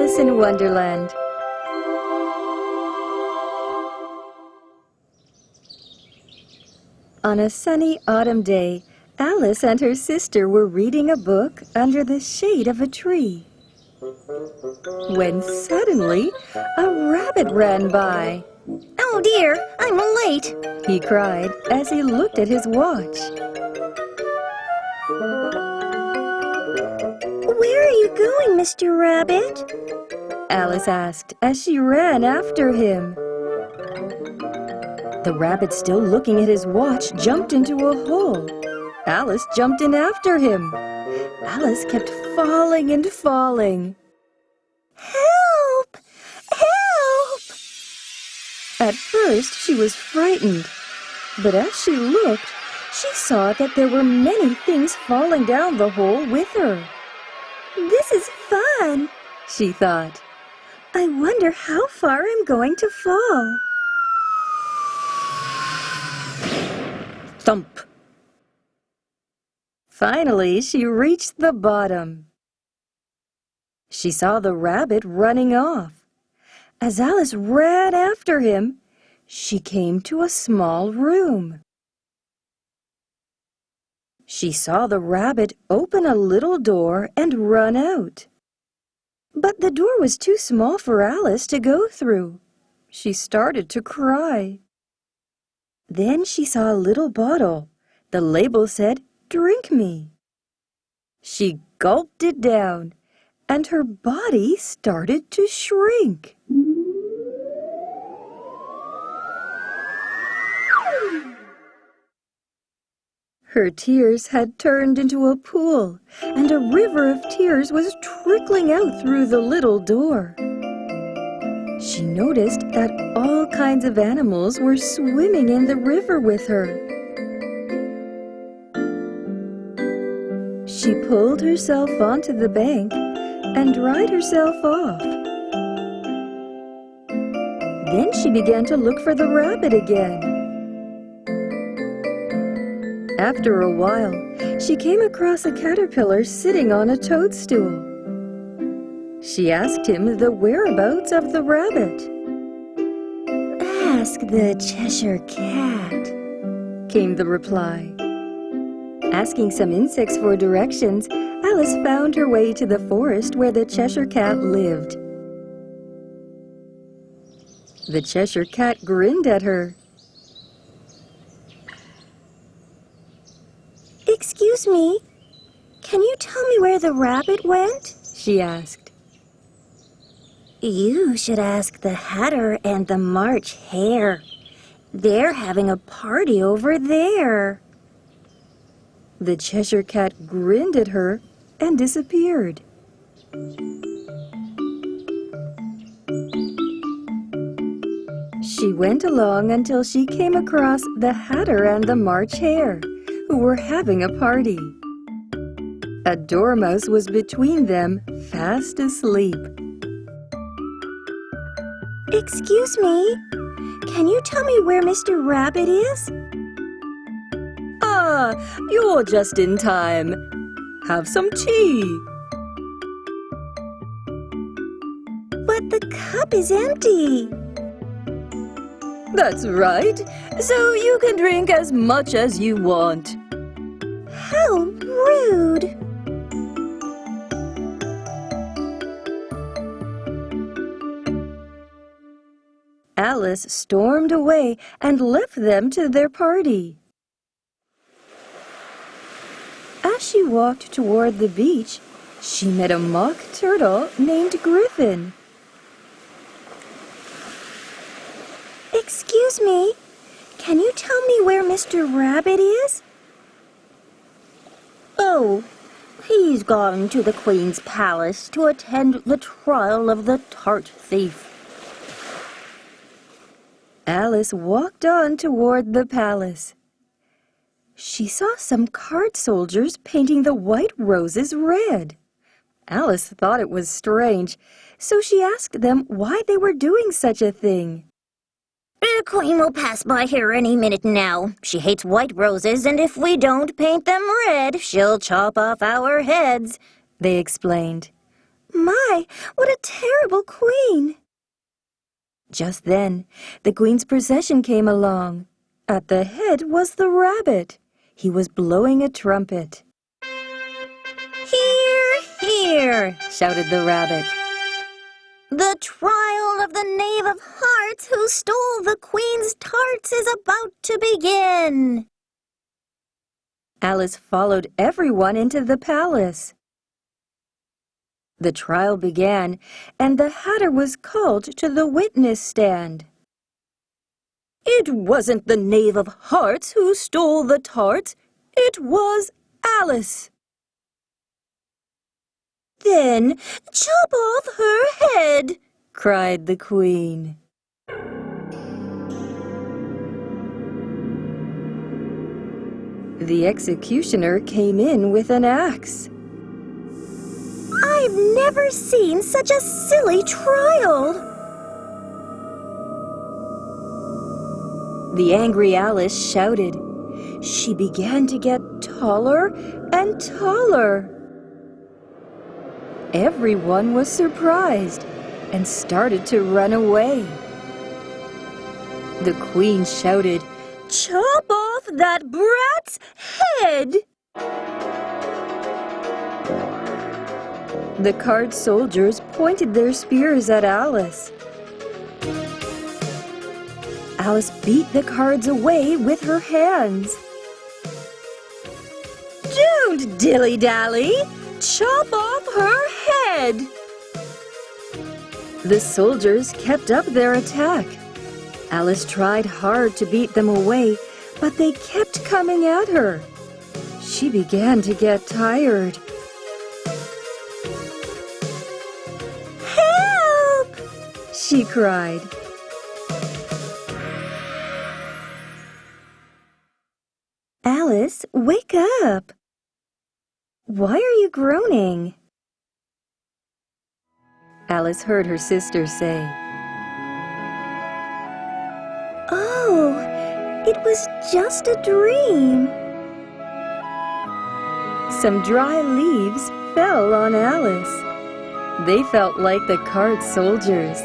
Alice in Wonderland. On a sunny autumn day, Alice and her sister were reading a book under the shade of a tree. When suddenly, a rabbit ran by. "Oh dear, I'm late," he cried as he looked at his watch. "Where are you going, Mr. Rabbit?" Alice asked as she ran after him. The rabbit, still looking at his watch, jumped into a hole. Alice jumped in after him. Alice kept falling and falling. "Help! Help!" At first, she was frightened, but as she looked, she saw that there were many things falling down the hole with her. "This is fun," she thought. "I wonder how far I'm going to fall." Thump! Finally, she reached the bottom. She saw the rabbit running off. As Alice ran after him, she came to a small room. She saw the rabbit open a little door and run out. But the door was too small for Alice to go through. She started to cry. Then she saw a little bottle. The label said, "Drink me." She gulped it down, and her body started to shrink. Her tears had turned into a pool, and a river of tears was trickling out through the little door. She noticed that all kinds of animals were swimming in the river with her. She pulled herself onto the bank and dried herself off. Then she began to look for the rabbit again. After a while, she came across a caterpillar sitting on a toadstool. She asked him the whereabouts of the rabbit. "Ask the Cheshire Cat," came the reply. Asking some insects for directions, Alice found her way to the forest where the Cheshire Cat lived. The Cheshire Cat grinned at her. "Excuse me, can you tell me where the rabbit went?" she asked. "You should ask the Hatter and the March Hare. They're having a party over there." The Cheshire Cat grinned at her and disappeared. She went along until she came across the Hatter and the March Hare, who were having a party. A dormouse was between them, fast asleep. "Excuse me, can you tell me where Mr. Rabbit is?" "Ah, you're just in time. Have some tea." "But the cup is empty." "That's right, so you can drink as much as you want." "How rude!" Alice stormed away and left them to their party. As she walked toward the beach, she met a mock turtle named Griffin. "Excuse me, can you tell me where Mr. Rabbit is?" "Oh, he's gone to the Queen's palace to attend the trial of the tart thief." Alice walked on toward the palace. She saw some card soldiers painting the white roses red. Alice thought it was strange, so she asked them why they were doing such a thing. "The Queen will pass by here any minute now. She hates white roses, and if we don't paint them red, she'll chop off our heads," they explained. My, what a terrible queen! Just then, the queen's procession came along. At the head was the rabbit. He was blowing a trumpet. Hear, hear, shouted the rabbit. The trial of the knave of hearts who stole the queen's tarts is about to begin. Alice followed everyone into the palace. The trial began, and the hatter was called to the witness stand. It wasn't the knave of hearts who stole the tarts. It was Alice. Then chop off her head, cried the queen. The executioner came in with an axe. I've never seen such a silly trial. The angry Alice shouted. She began to get taller and taller. Everyone was surprised and started to run away. The queen shouted, "Chop off that brat's head!" The card soldiers pointed their spears at Alice. Alice beat the cards away with her hands. "Don't dilly-dally! Chop off her head!" The soldiers kept up their attack. Alice tried hard to beat them away, but they kept coming at her. She began to get tired. Help! She cried. Alice, wake up! Why are you groaning? Alice heard her sister say. Oh, it was just a dream. Some dry leaves fell on Alice. They felt like the card soldiers.